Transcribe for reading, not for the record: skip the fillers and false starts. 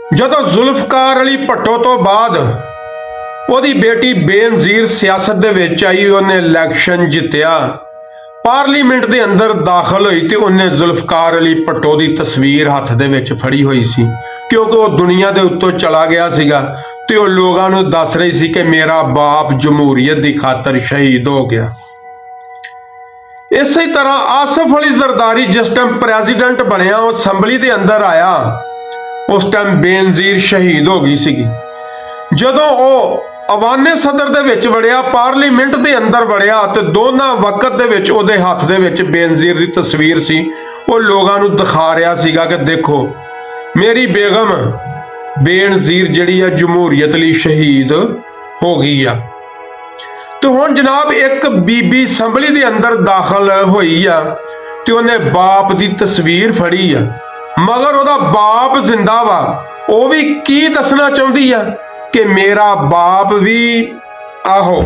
ਜਦੋਂ ਜ਼ੁਲਫਕਾਰ ਅਲੀ ਭੱਟੋ ਤੋਂ ਬਾਅਦ ਉਹਦੀ ਬੇਟੀ ਬੇਨਜ਼ੀਰ ਸਿਆਸਤ ਦੇ ਵਿੱਚ ਆਈ, ਉਹਨੇ ਇਲੈਕਸ਼ਨ ਜਿੱਤਿਆ, ਪਾਰਲੀਮੈਂਟ ਦੇ ਅੰਦਰ ਦਾਖਲ ਹੋਈ ਤੇ ਉਹਨੇ ਜ਼ੁਲਫਕਾਰ ਅਲੀ ਭੱਟੋ ਦੀ ਤਸਵੀਰ ਹੱਥ ਦੇ ਵਿੱਚ ਫੜੀ ਹੋਈ ਸੀ, ਕਿਉਂਕਿ ਉਹ ਦੁਨੀਆ ਦੇ ਉੱਤੋਂ ਚਲਾ ਗਿਆ ਸੀਗਾ ਤੇ ਉਹ ਲੋਕਾਂ ਨੂੰ ਦੱਸ ਰਹੀ ਸੀ ਕਿ ਮੇਰਾ ਬਾਪ ਜਮਹੂਰੀਅਤ ਦੀ ਖਾਤਰ ਸ਼ਹੀਦ ਹੋ ਗਿਆ। ਇਸੇ ਤਰ੍ਹਾਂ ਆਸਫ ਅਲੀ ਜ਼ਰਦਾਰੀ ਜਿਸ ਟਾਈਮ ਪ੍ਰੈਜ਼ੀਡੈਂਟ ਬਣਿਆ, ਉਹ ਅਸੈਂਬਲੀ ਦੇ ਅੰਦਰ ਆਇਆ, ਉਸ ਟਾਈਮ ਬੇਨਜ਼ੀਰ ਸ਼ਹੀਦ ਹੋ ਗਈ ਸੀਗੀ। ਜਦੋਂ ਉਹ ਅਵਾਨੇ ਸਦਰ ਦੇ ਵਿੱਚ ਵੜਿਆ, ਪਾਰਲੀਮੈਂਟ ਦੇ ਅੰਦਰ ਵੜਿਆ, ਤੇ ਦੋਨਾਂ ਵਕਤ ਦੇ ਵਿੱਚ ਉਹਦੇ ਹੱਥ ਦੇ ਵਿੱਚ ਬੇਨਜ਼ੀਰ ਦੀ ਤਸਵੀਰ ਸੀ। ਉਹ ਲੋਕਾਂ ਨੂੰ ਦਿਖਾ ਰਿਹਾ ਸੀਗਾ ਕਿ ਦੇਖੋ ਮੇਰੀ ਬੇਗਮ ਬੇਨਜ਼ੀਰ ਜਿਹੜੀ ਆ ਜਮਹੂਰੀਅਤ ਲਈ ਸ਼ਹੀਦ ਹੋ ਗਈ ਆ। ਤੇ ਹੁਣ ਜਨਾਬ ਇੱਕ ਬੀਬੀ ਅਸੈਂਬਲੀ ਦੇ ਅੰਦਰ ਦਾਖਲ ਹੋਈ ਆ ਤੇ ਉਹਨੇ ਬਾਪ ਦੀ ਤਸਵੀਰ ਫੜੀ ਆ, ਮਗਰ ਉਹਦਾ ਬਾਪ ਜ਼ਿੰਦਾ ਵਾ। ਉਹ ਵੀ ਕੀ ਦੱਸਣਾ ਚਾਹੁੰਦੀ ਆ ਕਿ ਮੇਰਾ ਬਾਪ ਵੀ ਆਹੋ